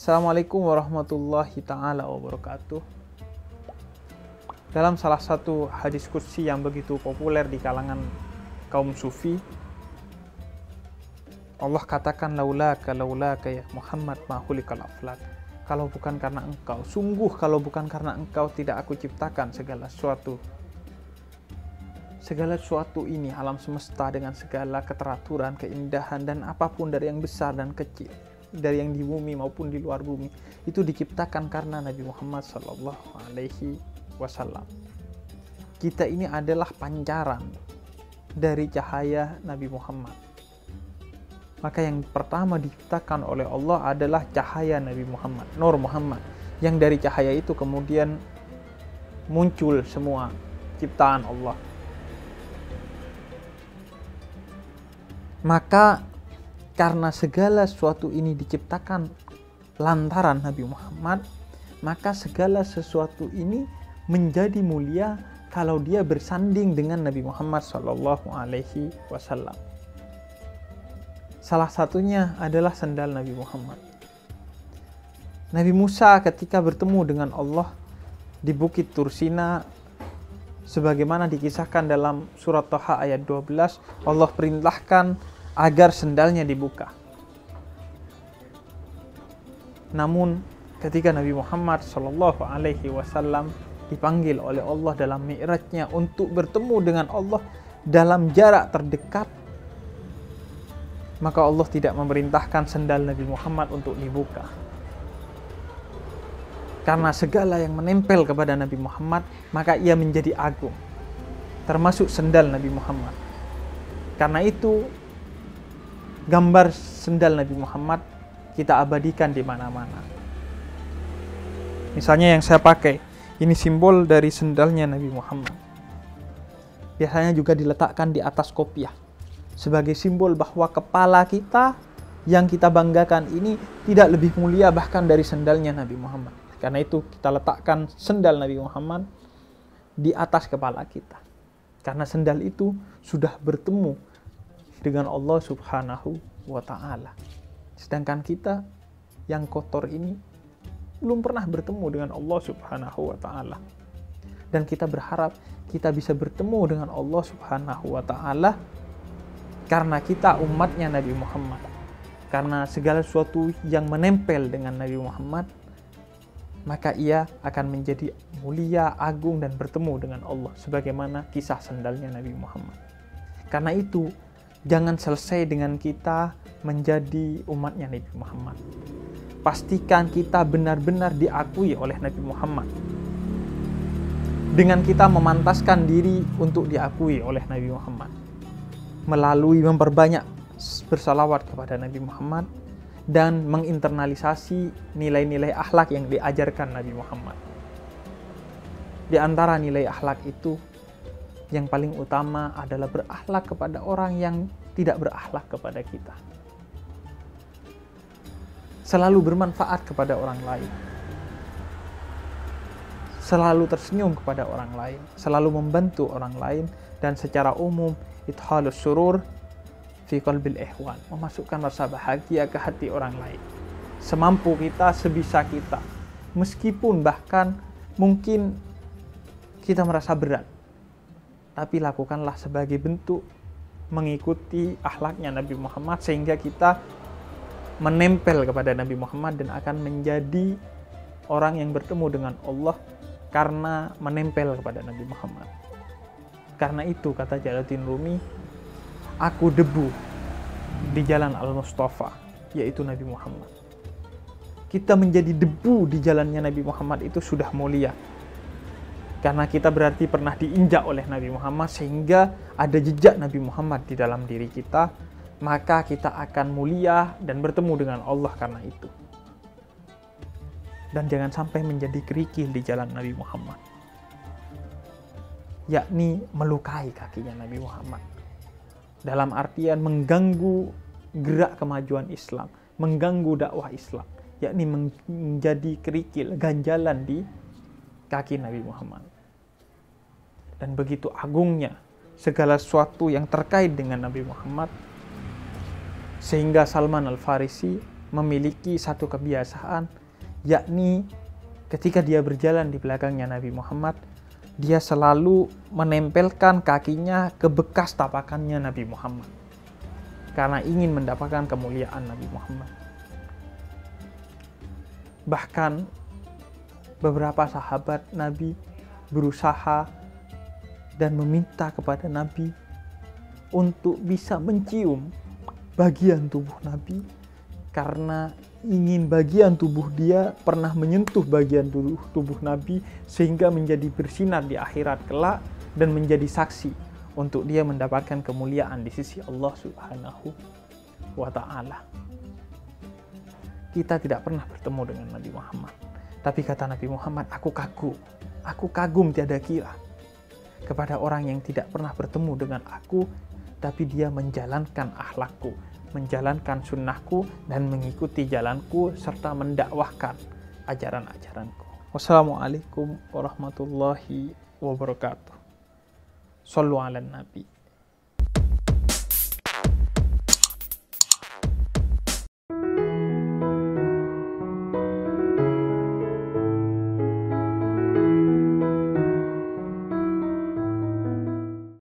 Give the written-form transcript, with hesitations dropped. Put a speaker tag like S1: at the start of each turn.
S1: Assalamualaikum warahmatullahi ta'ala wabarakatuh. Dalam salah satu hadis qudsi yang begitu populer di kalangan kaum sufi, Allah katakan laulaka ya Muhammad ma khuliqal aflak. Kalau bukan karena engkau, sungguh kalau bukan karena engkau tidak aku ciptakan segala sesuatu. Segala sesuatu ini, alam semesta dengan segala keteraturan, keindahan, dan apapun dari yang besar dan kecil, dari yang di bumi maupun di luar bumi, itu diciptakan karena Nabi Muhammad SAW. Kita ini adalah pancaran dari cahaya Nabi Muhammad. Maka yang pertama diciptakan oleh Allah adalah cahaya Nabi Muhammad, Nur Muhammad. Yang dari cahaya itu kemudian muncul semua ciptaan Allah. Maka karena segala sesuatu ini diciptakan lantaran Nabi Muhammad, maka segala sesuatu ini menjadi mulia kalau dia bersanding dengan Nabi Muhammad SAW. Salah satunya adalah sandal Nabi Muhammad. Nabi Musa ketika bertemu dengan Allah di Bukit Tursina, sebagaimana dikisahkan dalam surat Thaha ayat 12, Allah perintahkan agar sendalnya dibuka. Namun ketika Nabi Muhammad SAW dipanggil oleh Allah dalam mi'rajnya untuk bertemu dengan Allah dalam jarak terdekat, maka Allah tidak memerintahkan sendal Nabi Muhammad untuk dibuka. Karena segala yang menempel kepada Nabi Muhammad, maka ia menjadi agung, termasuk sendal Nabi Muhammad. Karena itu gambar sendal Nabi Muhammad kita abadikan di mana-mana. Misalnya yang saya pakai, ini simbol dari sendalnya Nabi Muhammad. Biasanya juga diletakkan di atas kopiah sebagai simbol bahwa kepala kita yang kita banggakan ini tidak lebih mulia bahkan dari sendalnya Nabi Muhammad. Karena itu kita letakkan sendal Nabi Muhammad di atas kepala kita. Karena sendal itu sudah bertemu dengan Allah Subhanahu wa ta'ala. Sedangkan kita yang kotor ini belum pernah bertemu dengan Allah Subhanahu wa ta'ala. Dan kita berharap kita bisa bertemu dengan Allah Subhanahu wa ta'ala karena kita umatnya Nabi Muhammad. Karena segala sesuatu yang menempel dengan Nabi Muhammad, maka ia akan menjadi mulia, agung, dan bertemu dengan Allah, sebagaimana kisah sendalnya Nabi Muhammad. Karena itu jangan selesai dengan kita menjadi umatnya Nabi Muhammad. Pastikan kita benar-benar diakui oleh Nabi Muhammad. Dengan kita memantaskan diri untuk diakui oleh Nabi Muhammad. Melalui memperbanyak bersalawat kepada Nabi Muhammad dan menginternalisasi nilai-nilai akhlak yang diajarkan Nabi Muhammad. Di antara nilai akhlak itu, yang paling utama adalah berakhlak kepada orang yang tidak berakhlak kepada kita. Selalu bermanfaat kepada orang lain. Selalu tersenyum kepada orang lain. Selalu membantu orang lain. Dan secara umum, idhalus surur fi qalbil ihwan. Memasukkan rasa bahagia ke hati orang lain. Semampu kita, sebisa kita. Meskipun bahkan mungkin kita merasa berat, tapi lakukanlah sebagai bentuk mengikuti akhlaknya Nabi Muhammad sehingga kita menempel kepada Nabi Muhammad dan akan menjadi orang yang bertemu dengan Allah karena menempel kepada Nabi Muhammad. Karena itu kata Jalaluddin Rumi, aku debu di jalan Al-Mustafa, yaitu Nabi Muhammad. Kita menjadi debu di jalannya Nabi Muhammad itu sudah mulia. Karena kita berarti pernah diinjak oleh Nabi Muhammad sehingga ada jejak Nabi Muhammad di dalam diri kita, maka kita akan mulia dan bertemu dengan Allah karena itu. Dan jangan sampai menjadi kerikil di jalan Nabi Muhammad, yakni melukai kakinya Nabi Muhammad. Dalam artian mengganggu gerak kemajuan Islam, mengganggu dakwah Islam, yakni menjadi kerikil, ganjalan di kaki Nabi Muhammad. Dan begitu agungnya segala sesuatu yang terkait dengan Nabi Muhammad, sehingga Salman Al-Farisi memiliki satu kebiasaan, yakni ketika dia berjalan di belakangnya Nabi Muhammad, dia selalu menempelkan kakinya ke bekas tapakannya Nabi Muhammad karena ingin mendapatkan kemuliaan Nabi Muhammad. Bahkan beberapa sahabat Nabi berusaha dan meminta kepada Nabi untuk bisa mencium bagian tubuh Nabi karena ingin bagian tubuh dia pernah menyentuh bagian tubuh Nabi sehingga menjadi bersinar di akhirat kelak dan menjadi saksi untuk dia mendapatkan kemuliaan di sisi Allah Subhanahu wa Ta'ala. Kita tidak pernah bertemu dengan Nabi Muhammad, tapi kata Nabi Muhammad, aku kagum tiada kira kepada orang yang tidak pernah bertemu dengan aku, tapi dia menjalankan akhlakku, menjalankan sunnahku, dan mengikuti jalanku, serta mendakwahkan ajaran-ajaranku. Wassalamualaikum warahmatullahi wabarakatuh. Shallu ala nabi.